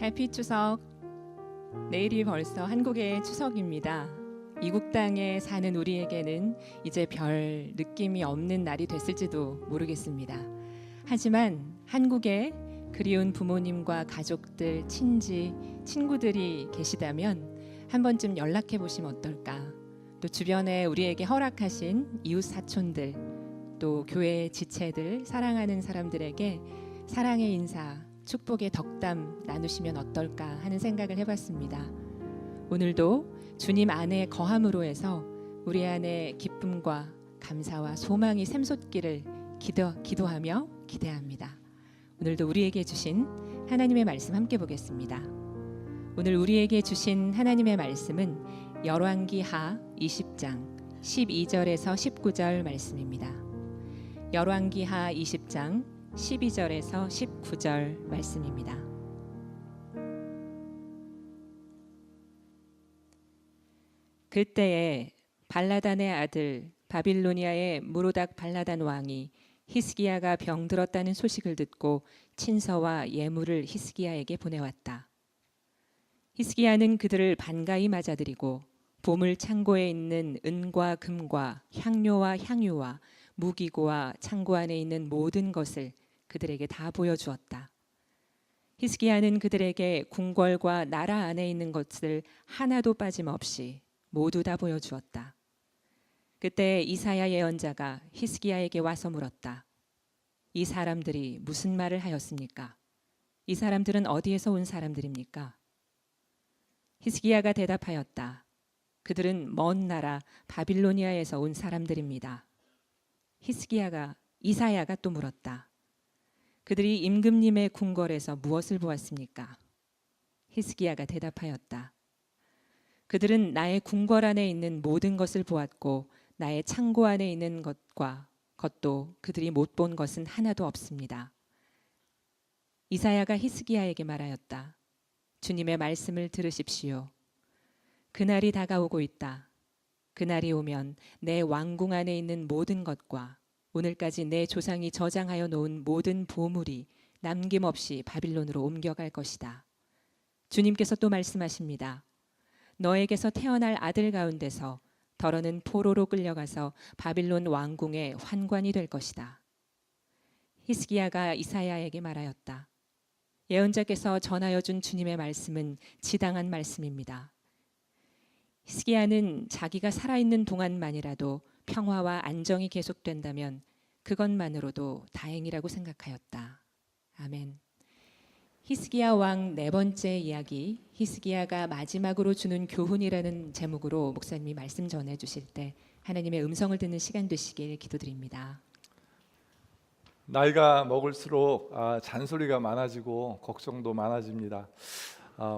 해피 추석. 내일이 벌써 한국의 추석입니다. 이국 땅에 사는 우리에게는 이제 별 느낌이 없는 날이 됐을지도 모르겠습니다. 하지만 한국에 그리운 부모님과 가족들, 친지, 친구들이 계시다면 한 번쯤 연락해 보시면 어떨까? 또 주변에 우리에게 허락하신 이웃 사촌들, 또 교회 지체들, 사랑하는 사람들에게 사랑의 인사, 축복의 덕담 나누시면 어떨까 하는 생각을 해봤습니다. 오늘도 주님 안에 거함으로 해서 우리 안에 기쁨과 감사와 소망이 샘솟기를 기도하며 기대합니다. 오늘도 우리에게 주신 하나님의 말씀 함께 보겠습니다. 오늘 우리에게 주신 하나님의 말씀은 열왕기하 20장 12절에서 19절 말씀입니다. 열왕기하 20장 12절에서 19절 말씀입니다. 그때에 발라단의 아들 바빌로니아의 무로닥 발라단 왕이 히스기야가 병들었다는 소식을 듣고 친서와 예물을 히스기야에게 보내왔다. 히스기야는 그들을 반가이 맞아들이고 보물 창고에 있는 은과 금과 향료와 향유와 무기고와 창고 안에 있는 모든 것을 그들에게 다 보여주었다. 히스기야는 그들에게 궁궐과 나라 안에 있는 것을 하나도 빠짐없이 모두 다 보여주었다. 그때 이사야 예언자가 히스기야에게 와서 물었다. 이 사람들이 무슨 말을 하였습니까? 이 사람들은 어디에서 온 사람들입니까? 히스기야가 대답하였다. 그들은 먼 나라 바빌로니아에서 온 사람들입니다. 이사야가 또 물었다. 그들이 임금님의 궁궐에서 무엇을 보았습니까? 히스기야가 대답하였다. 그들은 나의 궁궐 안에 있는 모든 것을 보았고 나의 창고 안에 있는 것도 그들이 못 본 것은 하나도 없습니다. 이사야가 히스기야에게 말하였다. 주님의 말씀을 들으십시오. 그날이 다가오고 있다. 그날이 오면 내 왕궁 안에 있는 모든 것과 오늘까지 내 조상이 저장하여 놓은 모든 보물이 남김없이 바빌론으로 옮겨갈 것이다. 주님께서 또 말씀하십니다. 너에게서 태어날 아들 가운데서 더러는 포로로 끌려가서 바빌론 왕궁의 환관이 될 것이다. 히스기야가 이사야에게 말하였다. 예언자께서 전하여 준 주님의 말씀은 지당한 말씀입니다. 히스기야는 자기가 살아있는 동안만이라도 평화와 안정이 계속된다면 그것만으로도 다행이라고 생각하였다. 아멘. 히스기야 왕 네 번째 이야기, 히스기야가 마지막으로 주는 교훈이라는 제목으로 목사님이 말씀 전해 주실 때 하나님의 음성을 듣는 시간 되시길 기도드립니다. 나이가 먹을수록 잔소리가 많아지고 걱정도 많아집니다.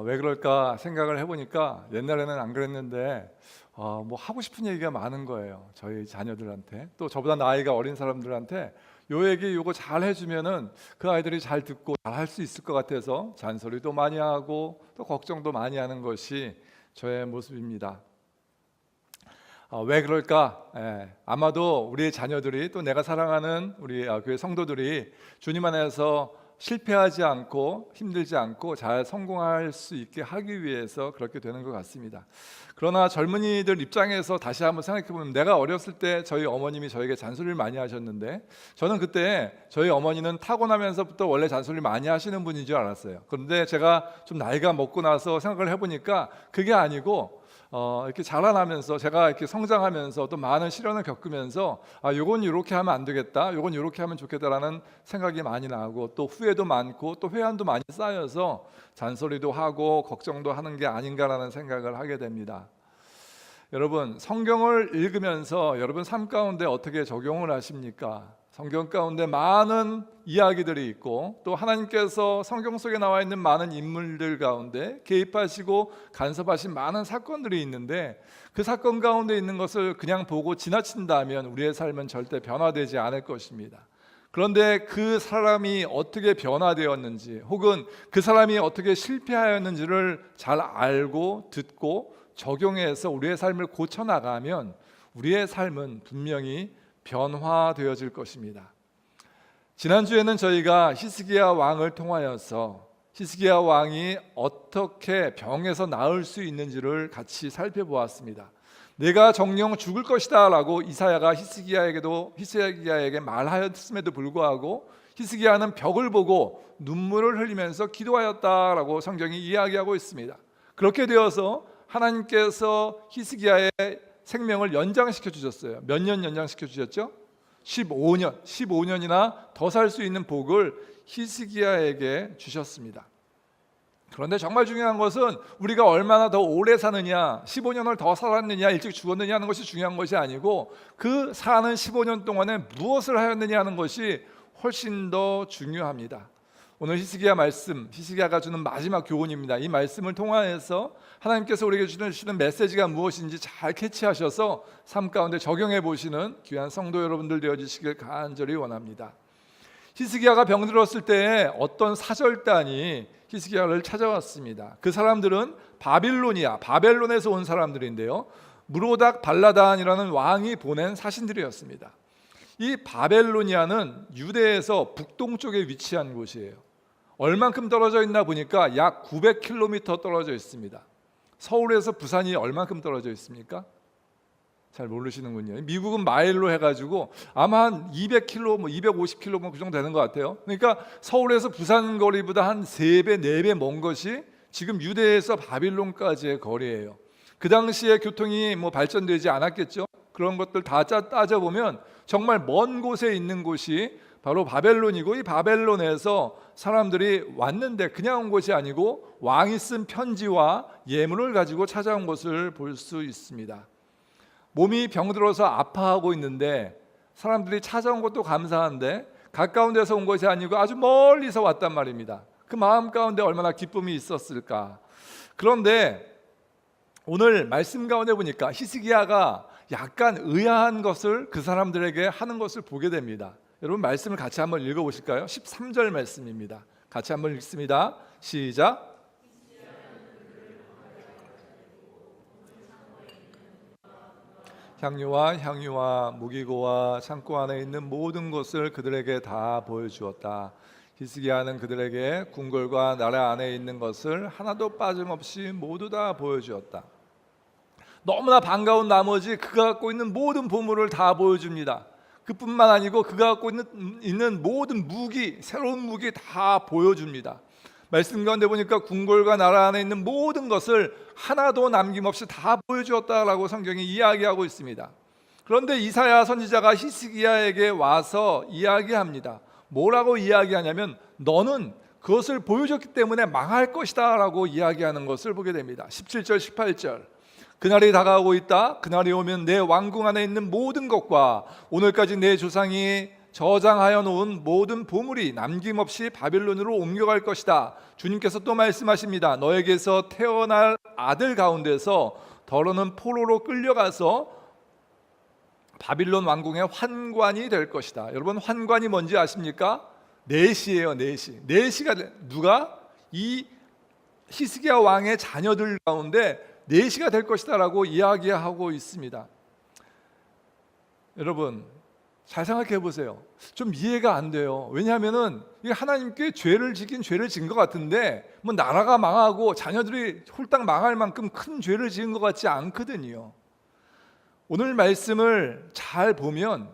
왜 그럴까 생각을 해보니까 옛날에는 안 그랬는데 뭐 하고 싶은 얘기가 많은 거예요. 저희 자녀들한테, 또 저보다 나이가 어린 사람들한테 요 얘기 요거 잘 해주면은 그 아이들이 잘 듣고 잘 할 수 있을 것 같아서 잔소리도 많이 하고 또 걱정도 많이 하는 것이 저의 모습입니다. 왜 그럴까? 아마도 우리의 자녀들이, 또 내가 사랑하는 우리 교회 성도들이 주님 안에서 실패하지 않고 힘들지 않고 잘 성공할 수 있게 하기 위해서 그렇게 되는 것 같습니다. 그러나 젊은이들 입장에서 다시 한번 생각해 보면, 내가 어렸을 때 저희 어머님이 저에게 잔소리를 많이 하셨는데 저는 그때 저희 어머니는 타고나면서부터 원래 잔소리를 많이 하시는 분인 줄 알았어요. 그런데 제가 좀 나이가 먹고 나서 생각을 해보니까 그게 아니고 이렇게 자라나면서, 제가 이렇게 성장하면서 또 많은 시련을 겪으면서 요건 이렇게 하면 안 되겠다, 요건 이렇게 하면 좋겠다라는 생각이 많이 나고, 또 후회도 많고 또 회한도 많이 쌓여서 잔소리도 하고 걱정도 하는 게 아닌가라는 생각을 하게 됩니다. 여러분, 성경을 읽으면서 여러분 삶 가운데 어떻게 적용을 하십니까? 성경 가운데 많은 이야기들이 있고, 또 하나님께서 성경 속에 나와 있는 많은 인물들 가운데 개입하시고 간섭하신 많은 사건들이 있는데, 그 사건 가운데 있는 것을 그냥 보고 지나친다면 우리의 삶은 절대 변화되지 않을 것입니다. 그런데 그 사람이 어떻게 변화되었는지, 혹은 그 사람이 어떻게 실패하였는지를 잘 알고 듣고 적용해서 우리의 삶을 고쳐나가면 우리의 삶은 분명히 변화되어질 것입니다. 지난주에는 저희가 히스기야 왕을 통하여서 히스기야 왕이 어떻게 병에서 나을 수 있는지를 같이 살펴보았습니다. 내가 정녕 죽을 것이다 라고 이사야가 히스기야에게 말하였음에도 불구하고 히스기야는 벽을 보고 눈물을 흘리면서 기도하였다라고 성경이 이야기하고 있습니다. 그렇게 되어서 하나님께서 히스기야의 생명을 연장시켜 주셨어요. 몇 년 연장시켜 주셨죠? 15년이나 더 살 수 있는 복을 히스기야에게 주셨습니다. 그런데 정말 중요한 것은 우리가 얼마나 더 오래 사느냐, 15년을 더 살았느냐, 일찍 죽었느냐 하는 것이 중요한 것이 아니고 그 사는 15년 동안에 무엇을 하였느냐 하는 것이 훨씬 더 중요합니다. 오늘 히스기야 말씀, 히스기야가 주는 마지막 교훈입니다. 이 말씀을 통하여서 하나님께서 우리에게 주시는 메시지가 무엇인지 잘 캐치하셔서 삶 가운데 적용해 보시는 귀한 성도 여러분들 되어주시길 간절히 원합니다. 히스기야가 병들었을 때 어떤 사절단이 히스기야를 찾아왔습니다. 그 사람들은 바벨론에서 온 사람들인데요, 무로닥 발라단이라는 왕이 보낸 사신들이었습니다. 이 바벨로니아는 유대에서 북동쪽에 위치한 곳이에요. 얼만큼 떨어져 있나 보니까 약 900km 떨어져 있습니다. 서울에서 부산이 얼만큼 떨어져 있습니까? 잘 모르시는군요. 미국은 마일로 해가지고 아마 한 200km, 250km 그 정도 되는 것 같아요. 그러니까 서울에서 부산 거리보다 한 3배, 4배 먼 것이 지금 유대에서 바빌론까지의 거리예요. 그 당시에 교통이 발전되지 않았겠죠. 그런 것들 다 따져보면 정말 먼 곳에 있는 곳이 바로 바벨론이고, 이 바벨론에서 사람들이 왔는데 그냥 온 것이 아니고 왕이 쓴 편지와 예물을 가지고 찾아온 것을 볼 수 있습니다. 몸이 병들어서 아파하고 있는데 사람들이 찾아온 것도 감사한데 가까운 데서 온 것이 아니고 아주 멀리서 왔단 말입니다. 그 마음 가운데 얼마나 기쁨이 있었을까. 그런데 오늘 말씀 가운데 보니까 히스기야가 약간 의아한 것을 그 사람들에게 하는 것을 보게 됩니다. 여러분 말씀을 같이 한번 읽어보실까요? 13절 말씀입니다. 같이 한번 읽습니다. 시작. 향유와 무기고와 창고 안에 있는 모든 것을 그들에게 다 보여주었다. 히스기야는 그들에게 궁궐과 나라 안에 있는 것을 하나도 빠짐없이 모두 다 보여주었다. 너무나 반가운 나머지 그가 갖고 있는 모든 보물을 다 보여줍니다. 그뿐만 아니고 그가 갖고 있는 모든 무기, 새로운 무기 다 보여줍니다. 말씀 가운데 보니까 궁궐과 나라 안에 있는 모든 것을 하나도 남김없이 다 보여주었다라고 성경이 이야기하고 있습니다. 그런데 이사야 선지자가 히스기야에게 와서 이야기합니다. 뭐라고 이야기하냐면 너는 그것을 보여줬기 때문에 망할 것이다 라고 이야기하는 것을 보게 됩니다. 17절 18절 그날이 다가오고 있다. 그날이 오면 내 왕궁 안에 있는 모든 것과 오늘까지 내 조상이 저장하여 놓은 모든 보물이 남김없이 바빌론으로 옮겨갈 것이다. 주님께서 또 말씀하십니다. 너에게서 태어날 아들 가운데서 더러는 포로로 끌려가서 바빌론 왕궁의 환관이 될 것이다. 여러분 환관이 뭔지 아십니까? 내시예요. 내시가 누가? 이 히스기야 왕의 자녀들 가운데 내시가 될 것이다 라고 이야기하고 있습니다. 여러분 잘 생각해 보세요. 좀 이해가 안 돼요. 왜냐하면은 하나님께 죄를 지은 것 같은데 나라가 망하고 자녀들이 홀딱 망할 만큼 큰 죄를 지은 것 같지 않거든요. 오늘 말씀을 잘 보면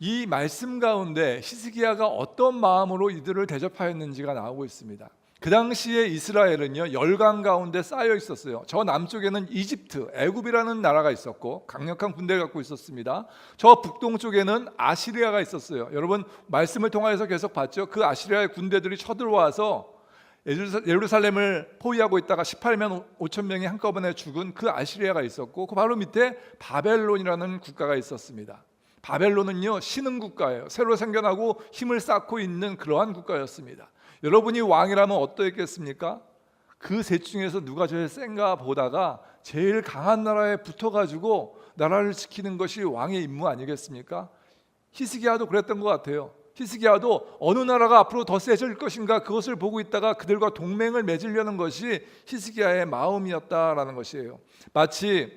이 말씀 가운데 히스기야가 어떤 마음으로 이들을 대접하였는지가 나오고 있습니다. 그 당시에 이스라엘은요 열강 가운데 쌓여 있었어요. 저 남쪽에는 이집트, 애굽이라는 나라가 있었고 강력한 군대를 갖고 있었습니다. 저 북동쪽에는 아시리아가 있었어요. 여러분 말씀을 통해서 계속 봤죠. 그 아시리아의 군대들이 쳐들어와서 예루살렘을 포위하고 있다가 18만 5천 명이 한꺼번에 죽은 그 아시리아가 있었고 그 바로 밑에 바벨론이라는 국가가 있었습니다. 바벨론은요 신흥 국가예요. 새로 생겨나고 힘을 쌓고 있는 그러한 국가였습니다. 여러분이 왕이라면 어떠했겠습니까? 그 셋 중에서 누가 제일 센가 보다가 제일 강한 나라에 붙어가지고 나라를 지키는 것이 왕의 임무 아니겠습니까? 히스기야도 그랬던 것 같아요. 히스기야도 어느 나라가 앞으로 더 세질 것인가 그것을 보고 있다가 그들과 동맹을 맺으려는 것이 히스기야의 마음이었다라는 것이에요. 마치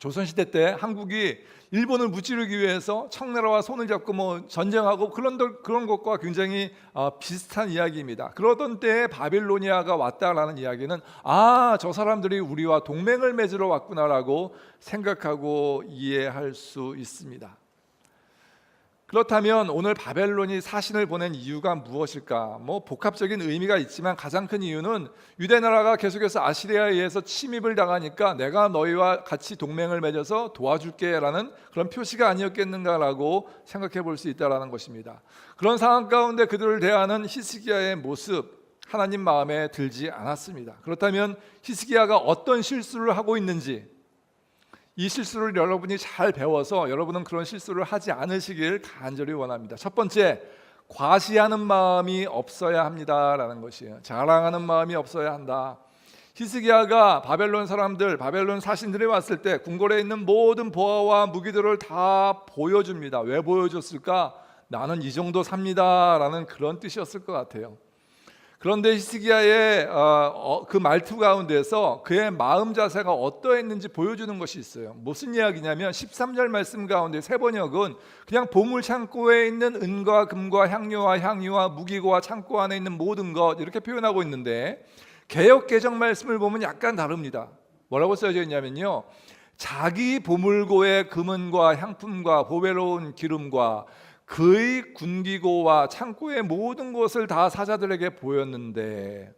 조선시대 때 한국이 일본을 무찌르기 위해서 청나라와 손을 잡고 뭐 전쟁하고 그런 것과 굉장히 비슷한 이야기입니다. 그러던 때에 바빌로니아가 왔다라는 이야기는 저 사람들이 우리와 동맹을 맺으러 왔구나라고 생각하고 이해할 수 있습니다. 그렇다면 오늘 바벨론이 사신을 보낸 이유가 무엇일까? 뭐 복합적인 의미가 있지만 가장 큰 이유는 유대 나라가 계속해서 아시리아에 의해서 침입을 당하니까 내가 너희와 같이 동맹을 맺어서 도와줄게라는 그런 표시가 아니었겠는가라고 생각해 볼 수 있다라는 것입니다. 그런 상황 가운데 그들을 대하는 히스기야의 모습, 하나님 마음에 들지 않았습니다. 그렇다면 히스기야가 어떤 실수를 하고 있는지, 이 실수를 여러분이 잘 배워서 여러분은 그런 실수를 하지 않으시길 간절히 원합니다. 첫 번째, 과시하는 마음이 없어야 합니다라는 것이에요. 자랑하는 마음이 없어야 한다. 히스기야가 바벨론 사람들, 바벨론 사신들이 왔을 때 궁궐에 있는 모든 보화와 무기들을 다 보여줍니다. 왜 보여줬을까? 나는 이 정도 삽니다라는 그런 뜻이었을 것 같아요. 그런데 히스기야의 그 말투 가운데서 그의 마음 자세가 어떠했는지 보여주는 것이 있어요. 무슨 이야기냐면 13절 말씀 가운데 세 번역은 그냥 보물 창고에 있는 은과 금과 향료와 향유와 무기고와 창고 안에 있는 모든 것 이렇게 표현하고 있는데 개역 개정 말씀을 보면 약간 다릅니다. 뭐라고 써져 있냐면요, 자기 보물고의 금은과 향품과 보배로운 기름과 그의 군기고와 창고의 모든 것을 다 사자들에게 보였는데,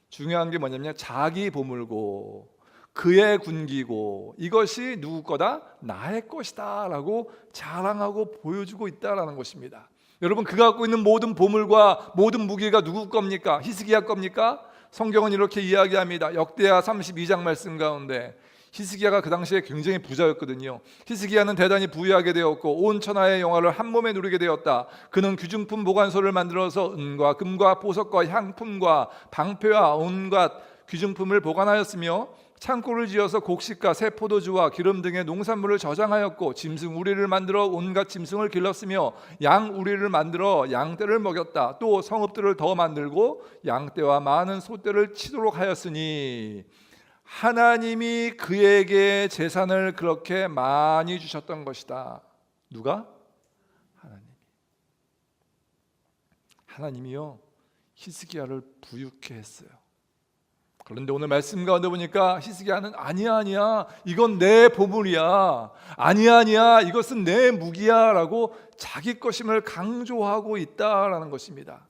중요한 게 뭐냐면 자기 보물고 그의 군기고 이것이 누구 거다? 나의 것이다 라고 자랑하고 보여주고 있다라는 것입니다. 여러분, 그가 갖고 있는 모든 보물과 모든 무기가 누구 겁니까? 히스기야 겁니까? 성경은 이렇게 이야기합니다. 역대하 32장 말씀 가운데 히스기야가 그 당시에 굉장히 부자였거든요. 히스기야는 대단히 부유하게 되었고 온 천하의 영화를 한 몸에 누리게 되었다. 그는 귀중품 보관소를 만들어서 은과 금과 보석과 향품과 방패와 온갖 귀중품을 보관하였으며 창고를 지어서 곡식과 새 포도주와 기름 등의 농산물을 저장하였고 짐승 우리를 만들어 온갖 짐승을 길렀으며 양 우리를 만들어 양떼를 먹였다. 또 성읍들을 더 만들고 양떼와 많은 소떼를 치도록 하였으니 하나님이 그에게 재산을 그렇게 많이 주셨던 것이다. 누가? 하나님이요, 히스기야를 부유케 했어요. 그런데 오늘 말씀 가운데 보니까 히스기야는 아니야 이건 내 보물이야, 아니야 이것은 내 무기야 라고 자기 것임을 강조하고 있다라는 것입니다.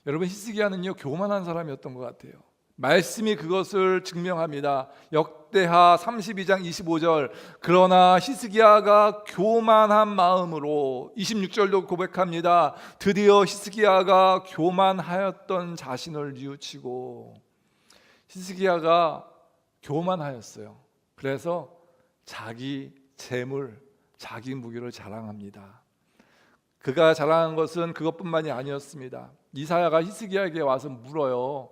여러분, 히스기야는요 교만한 사람이었던 것 같아요. 말씀이 그것을 증명합니다. 역대하 32장 25절, 그러나 히스기야가 교만한 마음으로, 26절도 고백합니다. 드디어 히스기야가 교만하였던 자신을 뉘우치고, 히스기야가 교만하였어요. 그래서 자기 재물, 자기 무기를 자랑합니다. 그가 자랑한 것은 그것뿐만이 아니었습니다. 이사야가 히스기야에게 와서 물어요.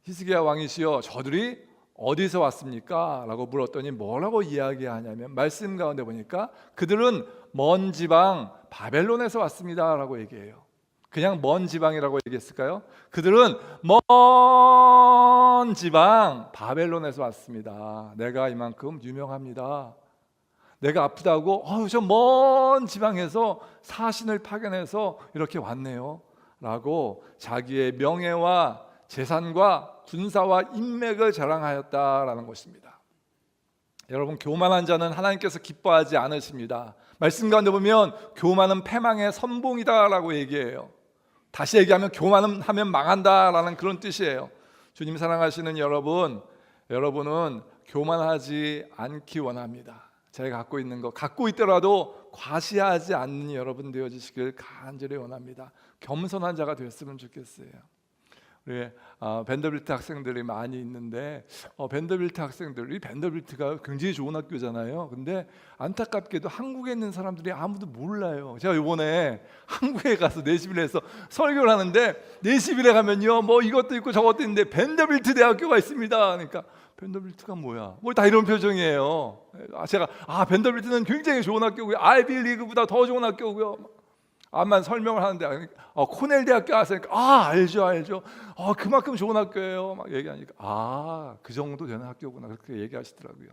히스기야 왕이시여, 저들이 어디서 왔습니까? 라고 물었더니 뭐라고 이야기하냐면 말씀 가운데 보니까 그들은 먼 지방 바벨론에서 왔습니다 라고 얘기해요. 그냥 먼 지방이라고 얘기했을까요? 그들은 먼 지방 바벨론에서 왔습니다. 내가 이만큼 유명합니다. 내가 아프다고 저 먼 지방에서 사신을 파견해서 이렇게 왔네요 라고 자기의 명예와 재산과 군사와 인맥을 자랑하였다라는 것입니다. 여러분, 교만한 자는 하나님께서 기뻐하지 않으십니다. 말씀 가운데 보면 교만은 패망의 선봉이다라고 얘기해요. 다시 얘기하면 교만하면 망한다라는 그런 뜻이에요. 주님 사랑하시는 여러분은 교만하지 않기 원합니다. 제가 갖고 있는 거 갖고 있더라도 과시하지 않는 여러분 되어주시길 간절히 원합니다. 겸손한 자가 됐으면 좋겠어요. 우리 벤더빌트 학생들이 많이 있는데 벤더빌트 학생들이, 벤더빌트가 굉장히 좋은 학교잖아요. 근데 안타깝게도 한국에 있는 사람들이 아무도 몰라요. 제가 이번에 한국에 가서 내시빌에서 설교를 하는데, 내시빌에 가면요 뭐 이것도 있고 저것도 있는데 벤더빌트 대학교가 있습니다. 그러니까 벤더빌트가 뭐야? 뭐 다 이런 표정이에요. 제가 벤더빌트는 굉장히 좋은 학교고요, 아이비리그보다 더 좋은 학교고요. 암만 설명을 하는데 코넬 대학교 아세요? 알죠. 그만큼 좋은 학교예요. 막 얘기하니까 그 정도 되는 학교구나 그렇게 얘기하시더라고요.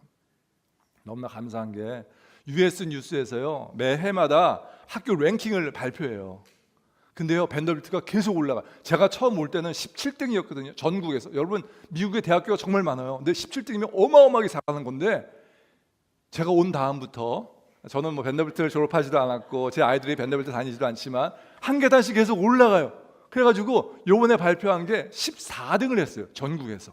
너무나 감사한 게 US 뉴스에서요 매해마다 학교 랭킹을 발표해요. 근데요 벤더빌트가 계속 올라가. 제가 처음 올 때는 17등이었거든요. 전국에서. 여러분 미국의 대학교가 정말 많아요. 근데 17등이면 어마어마하게 잘하는 건데 제가 온 다음부터 저는 뭐 벤더빌트를 졸업하지도 않았고 제 아이들이 벤더빌트 다니지도 않지만 한 계단씩 계속 올라가요. 그래가지고 요번에 발표한 게 14등을 했어요. 전국에서.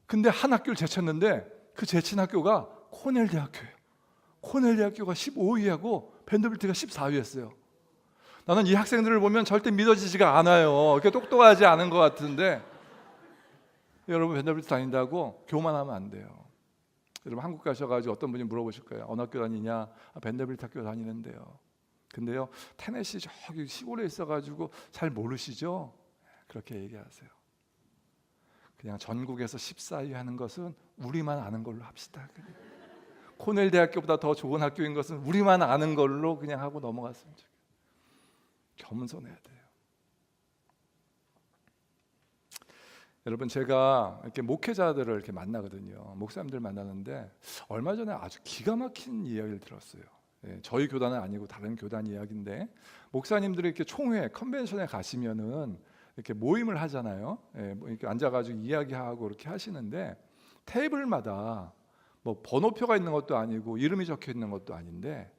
근데 한 학교를 제쳤는데 그 제친 학교가 코넬 대학교예요. 코넬 대학교가 15위하고 벤더빌트가 14위였어요. 나는 이 학생들을 보면 절대 믿어지지가 않아요. 이렇게 똑똑하지 않은 것 같은데 여러분 벤더빌트 다닌다고 교만하면 안 돼요. 여러분 한국 가셔가지고 어떤 분이 물어보실 거예요. 어느 학교 다니냐? 벤더빌트 학교 다니는데요. 근데요 테네시 저기 시골에 있어가지고 잘 모르시죠? 그렇게 얘기하세요. 그냥 전국에서 14위 하는 것은 우리만 아는 걸로 합시다. 코넬 대학교보다 더 좋은 학교인 것은 우리만 아는 걸로 그냥 하고 넘어갔으면 좋겠어요. 겸손해야 돼요. 여러분 제가 이렇게 목회자들을 이렇게 만나거든요. 목사님들 만나는데 얼마 전에 아주 기가 막힌 이야기를 들었어요. 저희 교단은 아니고 다른 교단 이야기인데 목사님들이 이렇게 총회 컨벤션에 가시면은 이렇게 모임을 하잖아요. 이렇게 앉아가지고 이야기하고 이렇게 하시는데 테이블마다 뭐 번호표가 있는 것도 아니고 이름이 적혀 있는 것도 아닌데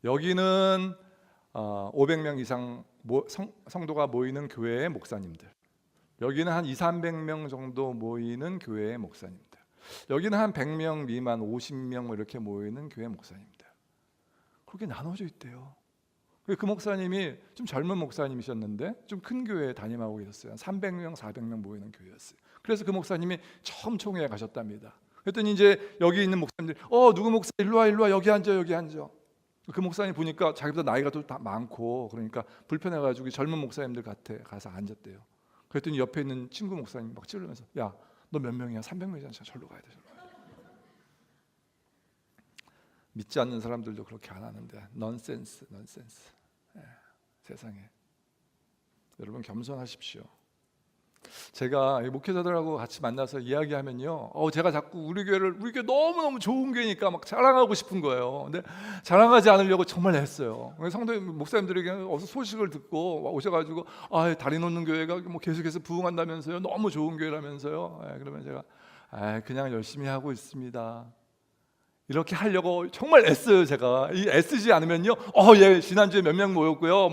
여기는 500명 이상 성도가 모이는 교회의 목사님들, 여기는 한 200~300명 정도 모이는 교회의 목사님들, 여기는 한 100명 미만 50명 이렇게 모이는 교회 목사님들, 그렇게 나눠져 있대요. 그 목사님이 좀 젊은 목사님이셨는데 좀 큰 교회에 담임하고 계셨어요. 300명, 400명 모이는 교회였어요. 그래서 그 목사님이 처음 총회에 가셨답니다. 그랬더니 이제 여기 있는 목사님들이 누구 목사 일로 와 여기 앉아 여기 앉아. 그 목사님 보니까 자기보다 나이가 또 다 많고 그러니까 불편해가지고 젊은 목사님들 곁에 가서 앉았대요. 그랬더니 옆에 있는 친구 목사님 막 찌르면서 야 너 몇 명이야? 300명이잖아. 절로 가야 돼. 믿지 않는 사람들도 그렇게 안 하는데 넌센스. 세상에. 여러분 겸손하십시오. 제가 목회자들하고 같이 만나서 이야기하면요 제가 자꾸 우리 교회 너무너무 좋은 교회니까 막 자랑하고 싶은 거예요. 근데 자랑하지 않으려고 정말 애써요. 성도 목사님들에게 어서 소식을 듣고 오셔가지고 다리 놓는 교회가 뭐 계속해서 부흥한다면서요, 너무 좋은 교회라면서요. 그러면 제가 그냥 열심히 하고 있습니다. 이렇게 하려고 정말 애써요. 제가 애쓰지 않으면요 지난주에 몇 명 모였고요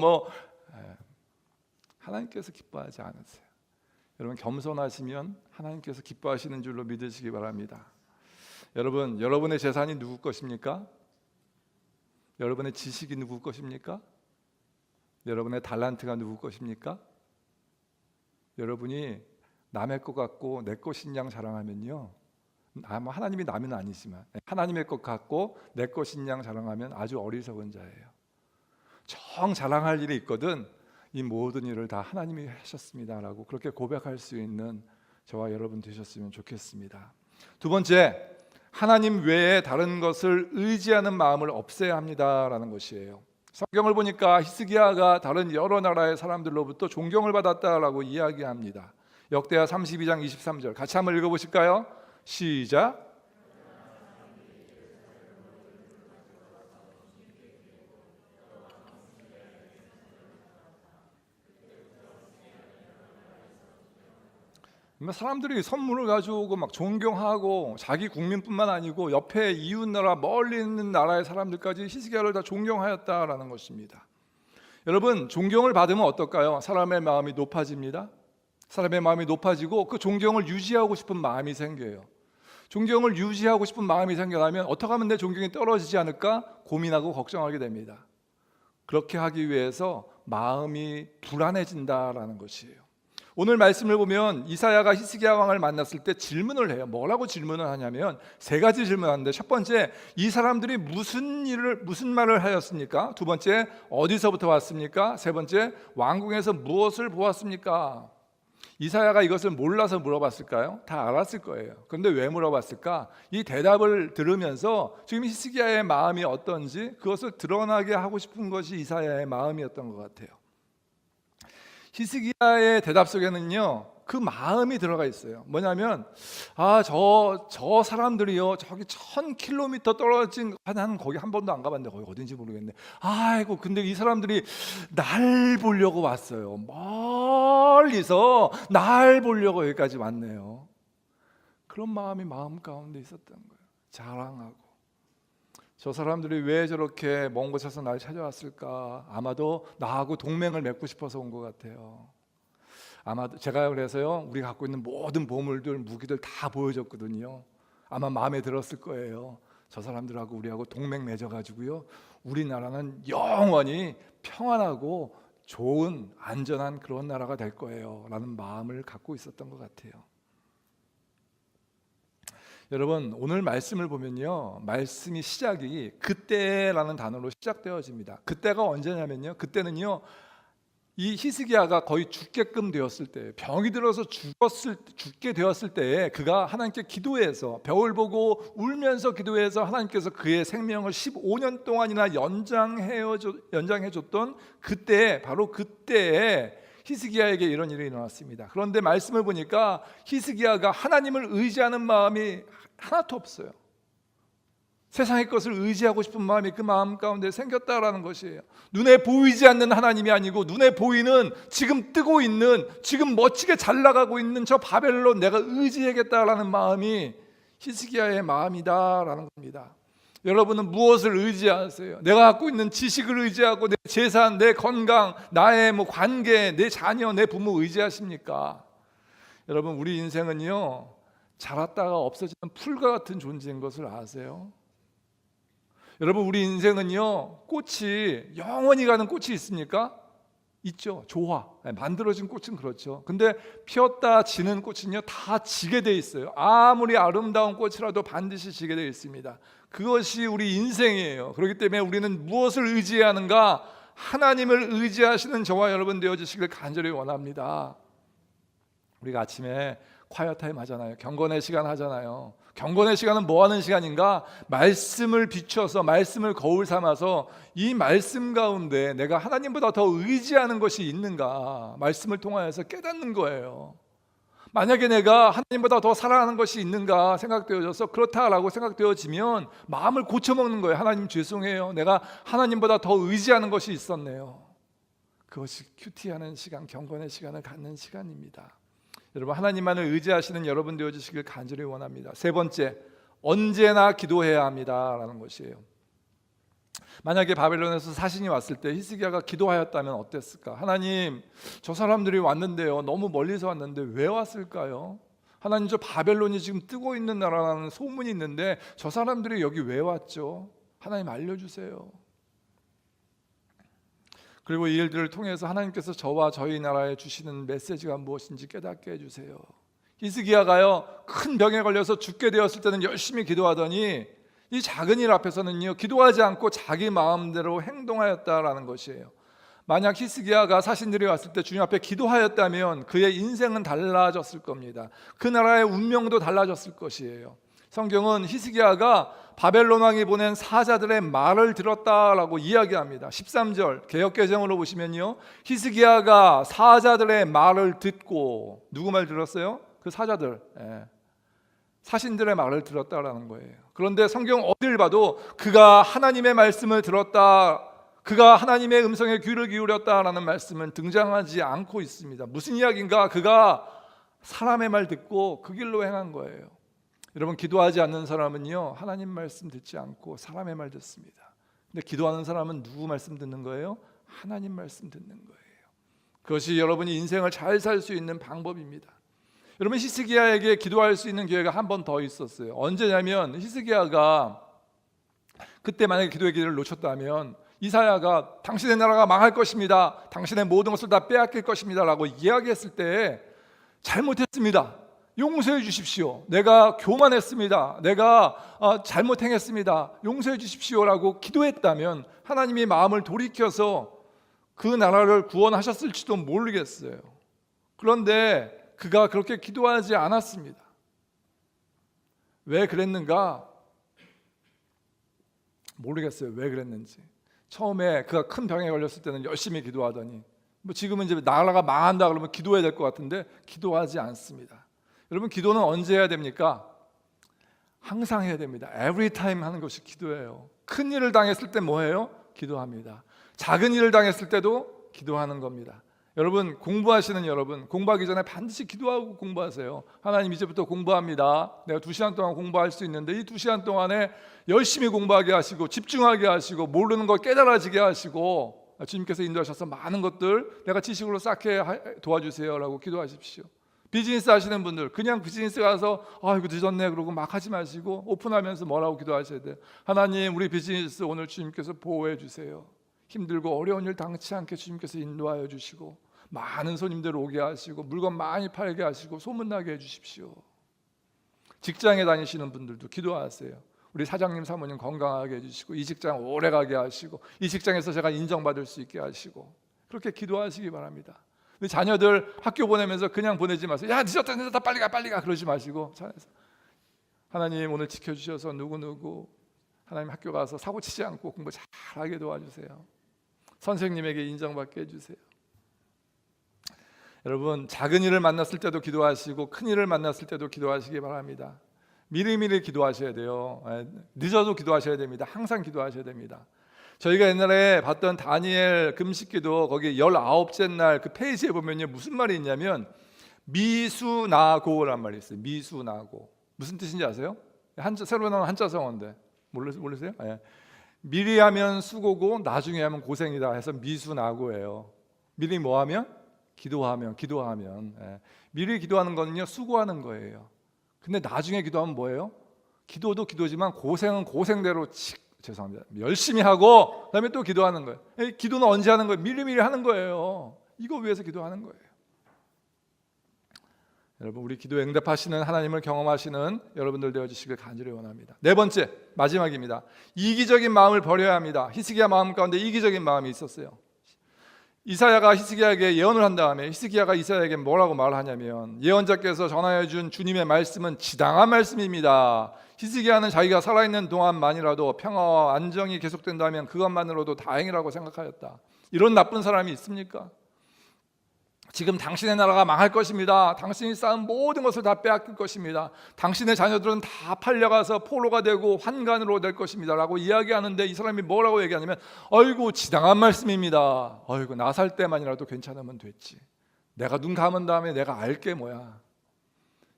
하나님께서 기뻐하지 않으세요. 여러분 겸손하시면 하나님께서 기뻐하시는 줄로 믿으시기 바랍니다. 여러분, 여러분의 재산이 누구 것입니까? 여러분의 지식이 누구 것입니까? 여러분의 달란트가 누구 것입니까? 여러분이 남의 것 같고 내 것인 양 자랑하면요 하나님이 남은 아니지만 하나님의 것 같고 내 것인 양 자랑하면 아주 어리석은 자예요. 정 자랑할 일이 있거든 이 모든 일을 다 하나님이 하셨습니다라고 그렇게 고백할 수 있는 저와 여러분 되셨으면 좋겠습니다. 두 번째, 하나님 외에 다른 것을 의지하는 마음을 없애야 합니다라는 것이에요. 성경을 보니까 히스기야가 다른 여러 나라의 사람들로부터 존경을 받았다라고 이야기합니다. 역대하 32장 23절 같이 한번 읽어보실까요? 시작. 사람들이 선물을 가져오고 막 존경하고 자기 국민뿐만 아니고 옆에 이웃 나라 멀리 있는 나라의 사람들까지 히스기야를 다 존경하였다라는 것입니다. 여러분 존경을 받으면 어떨까요? 사람의 마음이 높아집니다. 사람의 마음이 높아지고 그 존경을 유지하고 싶은 마음이 생겨요. 존경을 유지하고 싶은 마음이 생겨나면 어떻게 하면 내 존경이 떨어지지 않을까 고민하고 걱정하게 됩니다. 그렇게 하기 위해서 마음이 불안해진다라는 것이에요. 오늘 말씀을 보면 이사야가 히스기야 왕을 만났을 때 질문을 해요. 뭐라고 질문을 하냐면 세 가지 질문하는데 첫 번째, 이 사람들이 무슨 말을 하였습니까? 두 번째, 어디서부터 왔습니까? 세 번째, 왕궁에서 무엇을 보았습니까? 이사야가 이것을 몰라서 물어봤을까요? 다 알았을 거예요. 그런데 왜 물어봤을까? 이 대답을 들으면서 지금 히스기야의 마음이 어떤지 그것을 드러나게 하고 싶은 것이 이사야의 마음이었던 것 같아요. 히스기야의 대답 속에는요 그 마음이 들어가 있어요. 뭐냐면 저 사람들이요 저기 1000km 떨어진 한 거기 한 번도 안 가봤는데 거기 어딘지 모르겠네. 아이고 근데 이 사람들이 날 보려고 왔어요. 멀리서 날 보려고 여기까지 왔네요. 그런 마음이 마음 가운데 있었던 거예요. 자랑하고 저 사람들이 왜 저렇게 먼 곳에서 날 찾아왔을까? 아마도 나하고 동맹을 맺고 싶어서 온 것 같아요. 아마도 제가 그래서요 우리 갖고 있는 모든 보물들 무기들 다 보여줬거든요. 아마 마음에 들었을 거예요. 저 사람들하고 우리하고 동맹 맺어가지고요 우리나라는 영원히 평안하고 좋은 안전한 그런 나라가 될 거예요 라는 마음을 갖고 있었던 것 같아요. 여러분 오늘 말씀을 보면요 말씀이 시작이 그때라는 단어로 시작되어집니다. 그때가 언제냐면요 그때는요 이 히스기야가 거의 죽게끔 되었을 때, 병이 들어서 죽게 되었을 때에 그가 하나님께 기도해서 벽을 보고 울면서 기도해서 하나님께서 그의 생명을 15년 동안이나 연장해 줬던 그때, 바로 그때에 히스기야에게 이런 일이 일어났습니다. 그런데 말씀을 보니까 히스기야가 하나님을 의지하는 마음이 하나도 없어요. 세상의 것을 의지하고 싶은 마음이 그 마음 가운데 생겼다라는 것이에요. 눈에 보이지 않는 하나님이 아니고 눈에 보이는 지금 뜨고 있는 지금 멋지게 잘 나가고 있는 저 바벨론 내가 의지하겠다라는 마음이 히스기야의 마음이다라는 겁니다. 여러분은 무엇을 의지하세요? 내가 갖고 있는 지식을 의지하고 내 재산, 내 건강, 나의 관계, 내 자녀, 내 부모 의지하십니까? 여러분 우리 인생은요 자랐다가 없어지는 풀과 같은 존재인 것을 아세요? 여러분 우리 인생은요 꽃이 영원히 가는 꽃이 있습니까? 있죠. 조화 만들어진 꽃은 그렇죠. 근데 피었다 지는 꽃은요 다 지게 돼 있어요. 아무리 아름다운 꽃이라도 반드시 지게 돼 있습니다. 그것이 우리 인생이에요. 그렇기 때문에 우리는 무엇을 의지해야 하는가? 하나님을 의지하시는 저와 여러분 되어주시길 간절히 원합니다. 우리가 아침에 콰이어 타임 하잖아요. 경건의 시간 하잖아요. 경건의 시간은 뭐 하는 시간인가? 말씀을 비춰서 말씀을 거울 삼아서 이 말씀 가운데 내가 하나님보다 더 의지하는 것이 있는가? 말씀을 통하여서 깨닫는 거예요. 만약에 내가 하나님보다 더 사랑하는 것이 있는가 생각되어져서 그렇다라고 생각되어지면 마음을 고쳐먹는 거예요. 하나님 죄송해요. 내가 하나님보다 더 의지하는 것이 있었네요. 그것이 큐티하는 시간, 경건의 시간을 갖는 시간입니다. 여러분 하나님만을 의지하시는 여러분 되어주시길 간절히 원합니다. 세 번째, 언제나 기도해야 합니다라는 것이에요. 만약에 바벨론에서 사신이 왔을 때 히스기야가 기도하였다면 어땠을까? 하나님 저 사람들이 왔는데요 너무 멀리서 왔는데 왜 왔을까요? 하나님 저 바벨론이 지금 뜨고 있는 나라라는 소문이 있는데 저 사람들이 여기 왜 왔죠? 하나님 알려주세요. 그리고 이 일들을 통해서 하나님께서 저와 저희 나라에 주시는 메시지가 무엇인지 깨닫게 해주세요. 히스기야가요 큰 병에 걸려서 죽게 되었을 때는 열심히 기도하더니 이 작은 일 앞에서는요 기도하지 않고 자기 마음대로 행동하였다라는 것이에요. 만약 히스기야가 사신들이 왔을 때 주님 앞에 기도하였다면 그의 인생은 달라졌을 겁니다. 그 나라의 운명도 달라졌을 것이에요. 성경은 히스기야가 바벨론 왕이 보낸 사자들의 말을 들었다라고 이야기합니다. 13절 개역개정으로 보시면요 히스기야가 사자들의 말을 듣고 누구 말 들었어요? 그 사자들 사신들의 말을 들었다라는 거예요. 그런데 성경 어딜 봐도 그가 하나님의 말씀을 들었다, 그가 하나님의 음성에 귀를 기울였다라는 말씀은 등장하지 않고 있습니다. 무슨 이야기인가? 그가 사람의 말 듣고 그 길로 행한 거예요. 여러분 기도하지 않는 사람은요 하나님 말씀 듣지 않고 사람의 말 듣습니다. 근데 기도하는 사람은 누구 말씀 듣는 거예요? 하나님 말씀 듣는 거예요. 그것이 여러분이 인생을 잘 살 수 있는 방법입니다. 여러분 히스기야에게 기도할 수 있는 기회가 한 번 더 있었어요. 언제냐면 히스기야가 그때 만약에 기도의 기회를 놓쳤다면 이사야가 당신의 나라가 망할 것입니다, 당신의 모든 것을 다 빼앗길 것입니다 라고 이야기했을 때 잘못했습니다, 용서해 주십시오, 내가 교만했습니다, 내가 잘못 행했습니다, 용서해 주십시오라고 기도했다면 하나님이 마음을 돌이켜서 그 나라를 구원하셨을지도 모르겠어요. 그런데 그가 그렇게 기도하지 않았습니다. 왜 그랬는가? 모르겠어요. 왜 그랬는지. 처음에 그가 큰 병에 걸렸을 때는 열심히 기도하더니 뭐 지금은 이제 나라가 망한다 그러면 기도해야 될 것 같은데 기도하지 않습니다. 여러분, 기도는 언제 해야 됩니까? 항상 해야 됩니다. Every time 하는 것이 기도예요. 큰 일을 당했을 때 뭐예요? 기도합니다. 작은 일을 당했을 때도 기도하는 겁니다. 여러분, 공부하시는 여러분, 공부하기 전에 반드시 기도하고 공부하세요. 하나님, 이제부터 공부합니다. 내가 2시간 동안 공부할 수 있는데 이 2시간 동안에 열심히 공부하게 하시고 집중하게 하시고 모르는 걸 깨달아지게 하시고 주님께서 인도하셔서 많은 것들 내가 지식으로 쌓게 도와주세요 라고 기도하십시오. 비즈니스 하시는 분들, 그냥 비즈니스 가서 이거 늦었네 그러고 막 하지 마시고 오픈하면서 뭐라고 기도하셔야 돼요? 하나님, 우리 비즈니스 오늘 주님께서 보호해 주세요. 힘들고 어려운 일 당치 않게 주님께서 인도하여 주시고 많은 손님들 오게 하시고 물건 많이 팔게 하시고 소문나게 해주십시오. 직장에 다니시는 분들도 기도하세요. 우리 사장님 사모님 건강하게 해주시고 이 직장 오래 가게 하시고 이 직장에서 제가 인정받을 수 있게 하시고 그렇게 기도하시기 바랍니다. 우리 자녀들 학교 보내면서 그냥 보내지 마세요. 야, 늦었다 빨리 가 그러지 마시고 하나님, 오늘 지켜주셔서 누구누구 하나님 학교 가서 사고 치지 않고 공부 잘하게 도와주세요. 선생님에게 인정받게 해주세요. 여러분, 작은 일을 만났을 때도 기도하시고 큰 일을 만났을 때도 기도하시기 바랍니다. 미리미리 기도하셔야 돼요. 늦어도 기도하셔야 됩니다. 항상 기도하셔야 됩니다. 저희가 옛날에 봤던 다니엘 금식기도 거기 19째 날 그 페이지에 보면요, 무슨 말이 있냐면 미수나고란 말이 있어요. 미수나고. 무슨 뜻인지 아세요? 새로 나온 한자성어인데 모르세요? 미리 하면 수고고 나중에 하면 고생이다 해서 미수나고예요. 미리 뭐 하면? 기도하면. 미리 기도하는 거는요, 수고하는 거예요. 근데 나중에 기도하면 뭐예요? 기도도 기도지만 고생은 고생대로 죄송합니다. 열심히 하고 그다음에 또 기도하는 거예요. 기도는 언제 하는 거예요? 미리미리 하는 거예요. 이거 위해서 기도하는 거예요. 여러분, 우리 기도에 응답하시는 하나님을 경험하시는 여러분들 되어주시길 간절히 원합니다. 네 번째, 마지막입니다. 이기적인 마음을 버려야 합니다. 히스기야 마음 가운데 이기적인 마음이 있었어요. 이사야가 히스기야에게 예언을 한 다음에 히스기야가 이사야에게 뭐라고 말하냐면, 예언자께서 전하여 준 주님의 말씀은 지당한 말씀입니다. 히스기야는 자기가 살아있는 동안만이라도 평화와 안정이 계속된다면 그것만으로도 다행이라고 생각하였다. 이런 나쁜 사람이 있습니까? 지금 당신의 나라가 망할 것입니다. 당신이 쌓은 모든 것을 다 빼앗길 것입니다. 당신의 자녀들은 다 팔려가서 포로가 되고 환관으로 될 것입니다 라고 이야기하는데, 이 사람이 뭐라고 얘기하냐면, 어이구, 지당한 말씀입니다. 어이구, 나 살 때만이라도 괜찮으면 됐지. 내가 눈 감은 다음에 내가 알게 뭐야.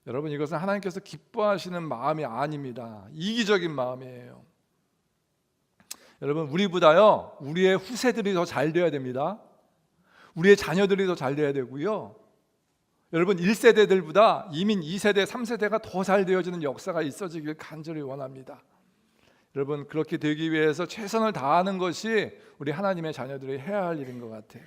여러분, 이것은 하나님께서 기뻐하시는 마음이 아닙니다. 이기적인 마음이에요. 여러분, 우리보다요, 우리의 후세들이 더 잘 되어야 됩니다. 우리의 자녀들이 더 잘 돼야 되고요. 여러분, 1세대들보다 이민 2세대, 3세대가 더 잘 되어지는 역사가 있어지길 간절히 원합니다. 여러분, 그렇게 되기 위해서 최선을 다하는 것이 우리 하나님의 자녀들이 해야 할 일인 것 같아요.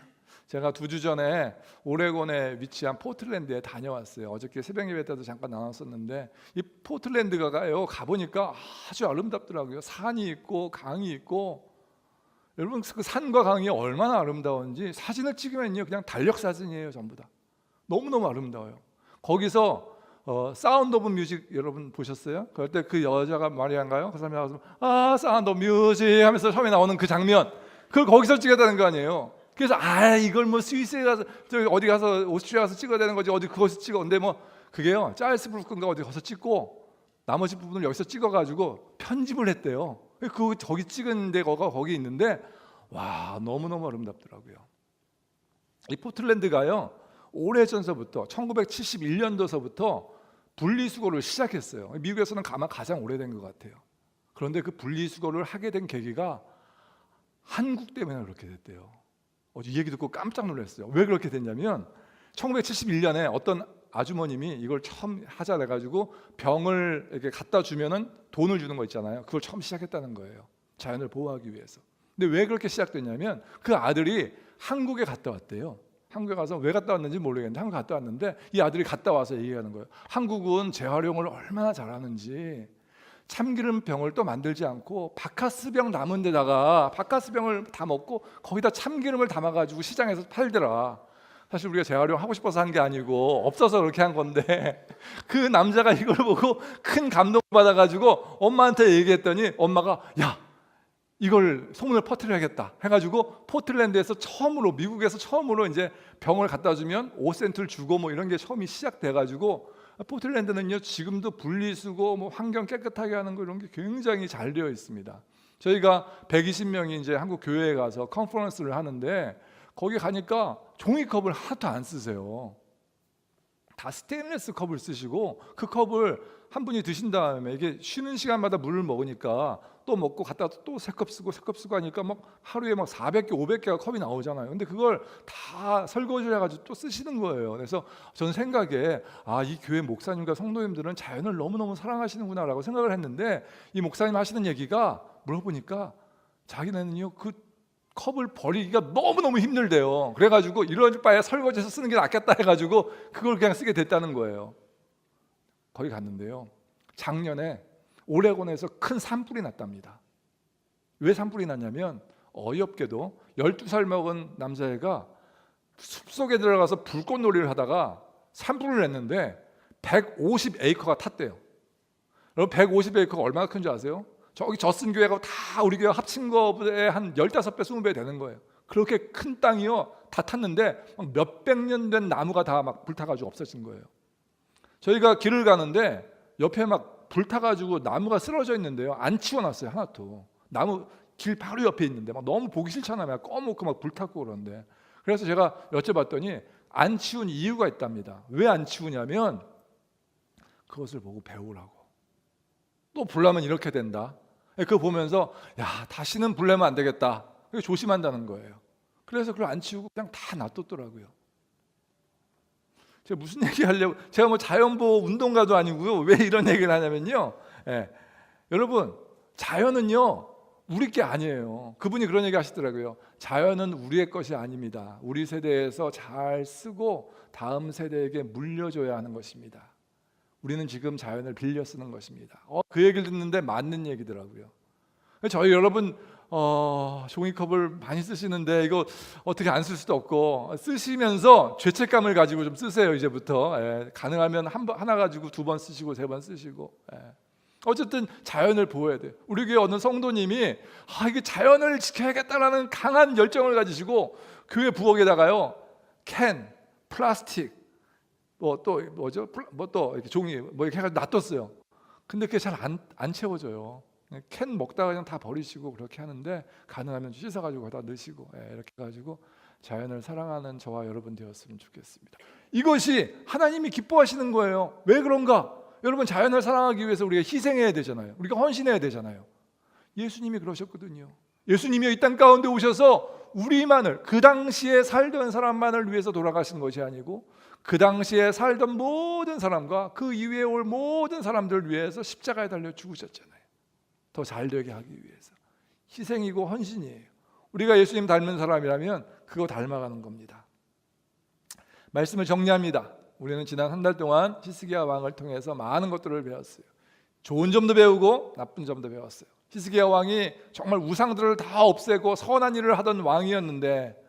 제가 2주 전에 오레곤에 위치한 포틀랜드에 다녀왔어요. 어저께 새벽 예배 때도 잠깐 나눴었는데, 이 포틀랜드가요, 가보니까 아주 아름답더라고요. 산이 있고 강이 있고. 여러분, 그 산과 강이 얼마나 아름다운지 사진을 찍으면요, 그냥 달력 사진이에요. 전부 다 너무너무 아름다워요. 거기서 사운드 오브 뮤직 여러분 보셨어요? 그럴 때 그 여자가 마리아인가요? 그 사람이 나와서 사운드 오브 뮤직 하면서 처음에 나오는 그 장면, 그걸 거기서 찍어야 되는 거 아니에요. 그래서 이걸 뭐 스위스에 가서 저기 어디 가서 오스트리아 가서 찍어야 되는 거지, 어디 그것을 찍어. 근데 뭐 그게요, 짤스부르크인가 어디 가서 찍고 나머지 부분을 여기서 찍어가지고 편집을 했대요. 저기 찍은 데가 거기 있는데, 와, 너무너무 아름답더라고요. 이 포틀랜드가요, 오래전서부터 1971년도서부터 분리수거를 시작했어요. 미국에서는 아마 가장 오래된 것 같아요. 그런데 그 분리수거를 하게 된 계기가 한국 때문에 그렇게 됐대요. 어제 이 얘기 듣고 깜짝 놀랐어요. 왜 그렇게 됐냐면 1971년에 어떤 아주머님이 이걸 처음 하자 해가지고 병을 이렇게 갖다 주면은 돈을 주는 거 있잖아요. 그걸 처음 시작했다는 거예요. 자연을 보호하기 위해서. 근데 왜 그렇게 시작됐냐면, 그 아들이 한국에 갔다 왔대요. 한국에 가서 왜 갔다 왔는지 모르겠는데 한국 갔다 왔는데, 이 아들이 갔다 와서 얘기하는 거예요. 한국은 재활용을 얼마나 잘하는지, 참기름 병을 또 만들지 않고 바카스병 남은 데다가 바카스병을 다 먹고 거기다 참기름을 담아가지고 시장에서 팔더라. 사실 우리가 재활용 하고 싶어서 한 게 아니고 없어서 그렇게 한 건데, 그 남자가 이걸 보고 큰 감동 받아가지고 엄마한테 얘기했더니 엄마가, 야, 이걸 소문을 퍼뜨려야겠다 해가지고 포틀랜드에서 처음으로, 미국에서 처음으로 이제 병을 갖다 주면 5센트를 주고 뭐 이런 게 처음이 시작돼가지고, 포틀랜드는요 지금도 분리수거, 뭐 환경 깨끗하게 하는 거 이런 게 굉장히 잘 되어 있습니다. 저희가 120명이 이제 한국 교회에 가서 컨퍼런스를 하는데, 거기 가니까 종이컵을 하나도 안 쓰세요. 다 스테인리스 컵을 쓰시고, 그 컵을 한 분이 드신 다음에 이게 쉬는 시간마다 물을 먹으니까 또 먹고 갖다 또 세 컵 쓰고 세 컵 쓰고 하니까 막 하루에 막 400개 500개가 컵이 나오잖아요. 근데 그걸 다 설거지를 해가지고 또 쓰시는 거예요. 그래서 저는 생각에, 이 교회 목사님과 성도님들은 자연을 너무너무 사랑하시는구나 라고 생각을 했는데, 이 목사님 하시는 얘기가, 물어보니까 자기네는요 그 컵을 버리기가 너무너무 힘들대요. 그래가지고 이럴 바에 설거지해서 쓰는 게 낫겠다 해가지고 그걸 그냥 쓰게 됐다는 거예요. 거기 갔는데요, 작년에 오레곤에서 큰 산불이 났답니다. 왜 산불이 났냐면, 어이없게도 12살 먹은 남자애가 숲속에 들어가서 불꽃놀이를 하다가 산불을 냈는데 150에이커가 탔대요. 여러분 150에이커가 얼마나 큰 줄 아세요? 저기 젖슨 교회가 다 우리 교회 합친 거에 한 15배 20배 되는 거예요. 그렇게 큰 땅이요 다 탔는데 막 몇백 년 된 나무가 다 막 불타가지고 없어진 거예요. 저희가 길을 가는데 옆에 막 불타가지고 나무가 쓰러져 있는데요, 안 치워놨어요. 하나도. 나무 길 바로 옆에 있는데 막 너무 보기 싫잖아요. 막 꺼먹고 막 불탔고 그런데. 그래서 제가 여쭤봤더니 안 치운 이유가 있답니다. 왜 안 치우냐면, 그것을 보고 배우라고. 또 불나면 이렇게 된다. 그거 보면서 다시는 불내면 안 되겠다, 조심한다는 거예요. 그래서 그걸 안 치우고 그냥 다 놔뒀더라고요. 제가 무슨 얘기 하려고, 제가 뭐 자연보호 운동가도 아니고요. 왜 이런 얘기를 하냐면요, 여러분 자연은요 우리 게 아니에요. 그분이 그런 얘기 하시더라고요. 자연은 우리의 것이 아닙니다. 우리 세대에서 잘 쓰고 다음 세대에게 물려줘야 하는 것입니다. 우리는 지금 자연을 빌려 쓰는 것입니다. 그 얘기를 듣는데 맞는 얘기더라고요. 저희 여러분 종이컵을 많이 쓰시는데 이거 어떻게 안 쓸 수도 없고, 쓰시면서 죄책감을 가지고 좀 쓰세요. 이제부터 가능하면 하나 가지고 2번 쓰시고 3번 쓰시고. 어쨌든 자연을 보호해야 돼요. 우리 교회 어느 성도님이 이게 자연을 지켜야겠다라는 강한 열정을 가지시고 교회 부엌에다가요 캔, 플라스틱, 뭐 또 뭐죠? 뭐 또 이렇게 종이 뭐 이렇게 해가지고 놔뒀어요. 근데 그게 잘 안 채워져요. 캔 먹다가 그냥 다 버리시고 그렇게 하는데, 가능하면 씻어가지고 다 넣으시고 이렇게 해가지고 자연을 사랑하는 저와 여러분 되었으면 좋겠습니다. 이것이 하나님이 기뻐하시는 거예요. 왜 그런가? 여러분 자연을 사랑하기 위해서 우리가 희생해야 되잖아요. 우리가 헌신해야 되잖아요. 예수님이 그러셨거든요. 예수님이 이 땅 가운데 오셔서 우리만을, 그 당시에 살던 사람만을 위해서 돌아가신 것이 아니고, 그 당시에 살던 모든 사람과 그 이후에 올 모든 사람들을 위해서 십자가에 달려 죽으셨잖아요. 더 잘되게 하기 위해서. 희생이고 헌신이에요. 우리가 예수님 닮은 사람이라면 그거 닮아가는 겁니다. 말씀을 정리합니다. 우리는 지난 한 달 동안 히스기야 왕을 통해서 많은 것들을 배웠어요. 좋은 점도 배우고 나쁜 점도 배웠어요. 히스기야 왕이 정말 우상들을 다 없애고 선한 일을 하던 왕이었는데,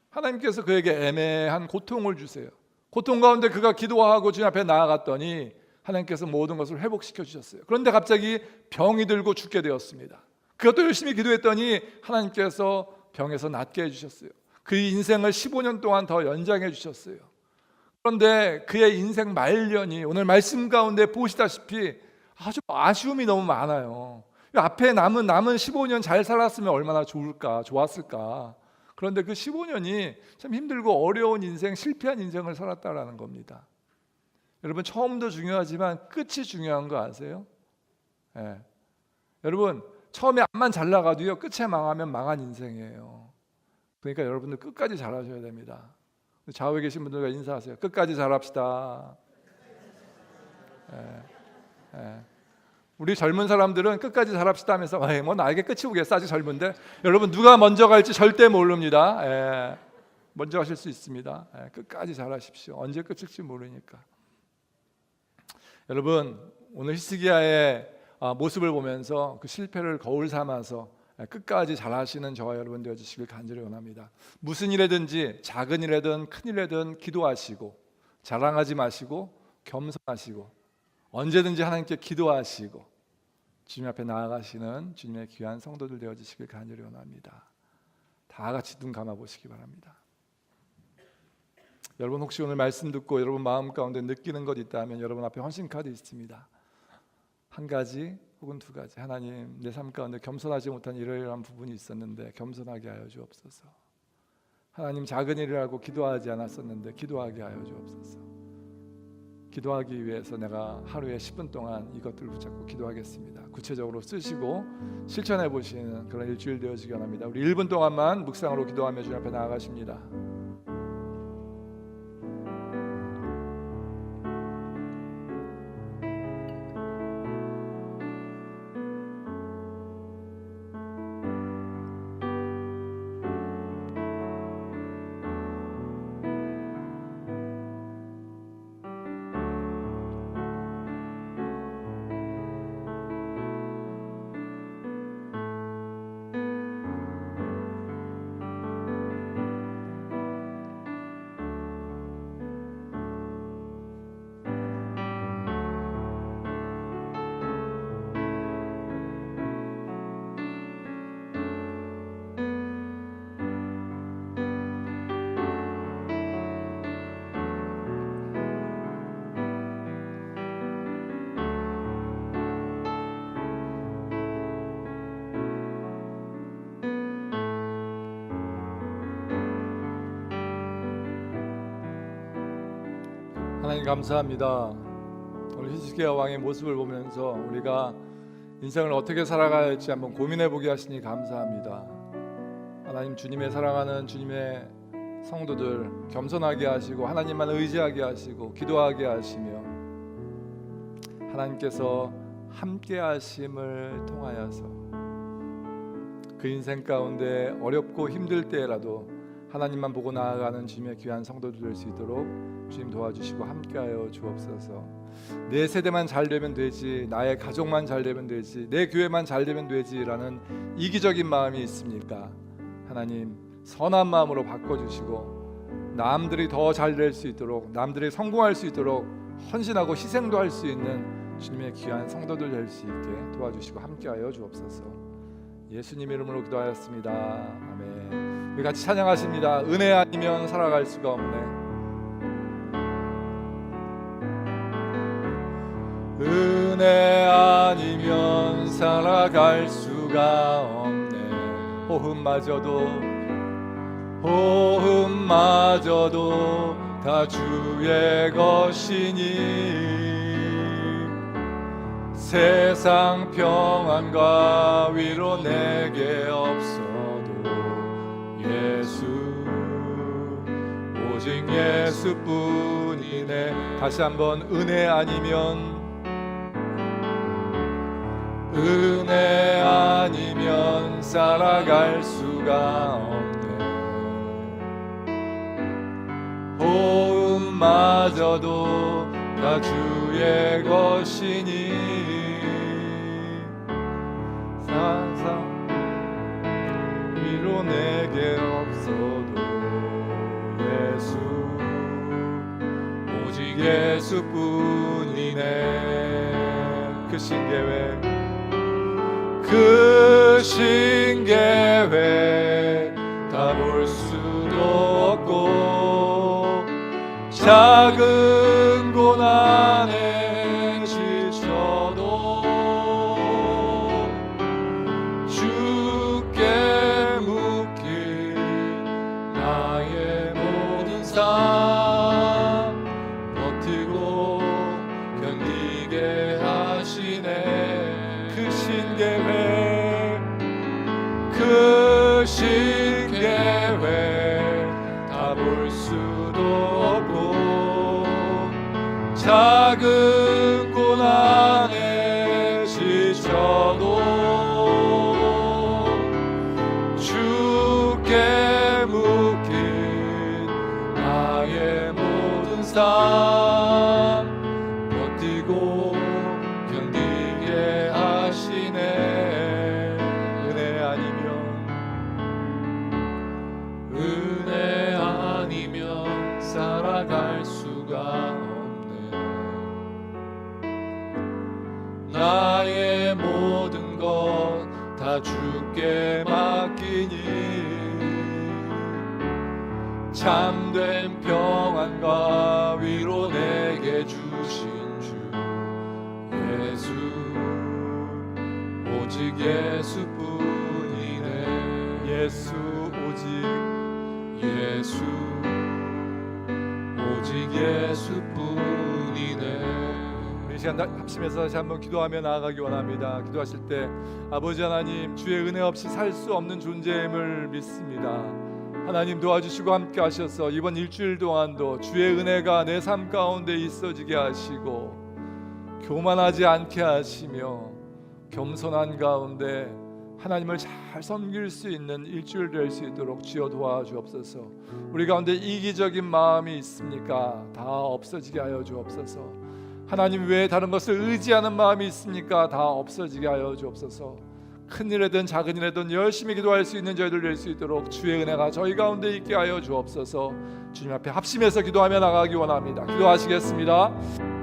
하나님께서 그에게 애매한 고통을 주세요. 고통 가운데 그가 기도하고 주님 앞에 나아갔더니 하나님께서 모든 것을 회복시켜 주셨어요. 그런데 갑자기 병이 들고 죽게 되었습니다. 그것도 열심히 기도했더니 하나님께서 병에서 낫게 해주셨어요. 그의 인생을 15년 동안 더 연장해 주셨어요. 그런데 그의 인생 말년이 오늘 말씀 가운데 보시다시피 아주 아쉬움이 너무 많아요. 앞에 남은 15년 잘 살았으면 얼마나 좋았을까. 그런데 그 15년이 참 힘들고 어려운 인생, 실패한 인생을 살았다라는 겁니다. 여러분 처음도 중요하지만 끝이 중요한 거 아세요? 여러분 처음에 앞만 잘 나가도요 끝에 망하면 망한 인생이에요. 그러니까 여러분들 끝까지 잘하셔야 됩니다. 좌우에 계신 분들과 인사하세요. 끝까지 잘합시다. 우리 젊은 사람들은 끝까지 잘합시다 하면서 뭐 나에게 끝이 오겠어, 아직 젊은데. 여러분 누가 먼저 갈지 절대 모릅니다. 먼저 가실 수 있습니다. 끝까지 잘하십시오. 언제 끝일지 모르니까. 여러분 오늘 히스기야의 모습을 보면서 그 실패를 거울 삼아서 끝까지 잘하시는 저와 여러분 되어주시길 간절히 원합니다. 무슨 일이든지 작은 일이든 큰 일이든 기도하시고 자랑하지 마시고 겸손하시고 언제든지 하나님께 기도하시고 주님 앞에 나아가시는 주님의 귀한 성도들 되어주시길 간절히 원합니다. 다 같이 눈 감아보시기 바랍니다. 여러분 혹시 오늘 말씀 듣고 여러분 마음 가운데 느끼는 것 있다면 여러분 앞에 헌신카드 있습니다. 한 가지 혹은 두 가지. 하나님, 내 삶 가운데 겸손하지 못한 이러이러한 부분이 있었는데 겸손하게 하여 주옵소서. 하나님, 작은 일을 하고 기도하지 않았었는데 기도하게 하여 주옵소서. 기도하기 위해서 내가 하루에 10분 동안 이것들을 붙잡고 기도하겠습니다. 구체적으로 쓰시고 실천해 보시는 그런 일주일 되어지기 원합니다. 우리 1분 동안만 묵상으로 기도하며 주님 앞에 나아가십니다. 하나님 감사합니다. 오늘 히스기야 왕의 모습을 보면서 우리가 인생을 어떻게 살아가야 할지 한번 고민해 보게 하시니 감사합니다. 하나님, 주님의 사랑하는 주님의 성도들 겸손하게 하시고 하나님만 의지하게 하시고 기도하게 하시며 하나님께서 함께 하심을 통하여서 그 인생 가운데 어렵고 힘들 때라도 하나님만 보고 나아가는 주님의 귀한 성도들 될 수 있도록 주님 도와주시고 함께하여 주옵소서. 내 세대만 잘 되면 되지, 나의 가족만 잘 되면 되지, 내 교회만 잘 되면 되지라는 이기적인 마음이 있습니까? 하나님, 선한 마음으로 바꿔주시고 남들이 더 잘 될 수 있도록, 남들이 성공할 수 있도록 헌신하고 희생도 할 수 있는 주님의 귀한 성도들 될 수 있게 도와주시고 함께하여 주옵소서. 예수님 이름으로 기도하였습니다. 아멘. 우리 같이 찬양하십니다. 은혜 아니면 살아갈 수가 없네. 은혜 아니면 살아갈 수가 없네. 호흡마저도 다 주의 것이니 세상 평안과 위로 내게 없어도 예수, 오직 예수뿐이네. 다시 한번, 은혜 아니면 살아갈 수가 없네. 호흡마저도 다 주의 것이니 세상 위로 내게 없어도 예수, 오직 예수뿐이네. 그 신계획 다 볼 수도 없고 작은 고난에 지쳐도 주께 묻길 나의 모든 삶 버티고 견디게 하시네. 그 신계획 다 볼 수도 없고 작은 고난에 지쳐도 주께 맡기니 참된 평안과 위로 내게 주신 주 예수 오직 예수뿐이네 예수 오직 예수뿐이네. 우리 이 시간 합심해서 다시 한번 기도하며 나아가기 원합니다. 기도하실 때 아버지 하나님 주의 은혜 없이 살 수 없는 존재임을 믿습니다. 하나님 도와주시고 함께 하셔서 이번 일주일 동안도 주의 은혜가 내 삶 가운데 있어지게 하시고 교만하지 않게 하시며 겸손한 가운데 하나님을 잘 섬길 수 있는 일주일 될 수 있도록 주여 도와주옵소서. 우리 가운데 이기적인 마음이 있습니까? 다 없어지게 하여 주옵소서. 하나님 외에 다른 것을 의지하는 마음이 있습니까? 다 없어지게 하여 주옵소서. 큰 일이든 작은 일이든 열심히 기도할 수 있는 저희들 될 수 있도록 주의 은혜가 저희 가운데 있게 하여 주옵소서. 주님 앞에 합심해서 기도하며 나가기 원합니다. 기도하시겠습니다.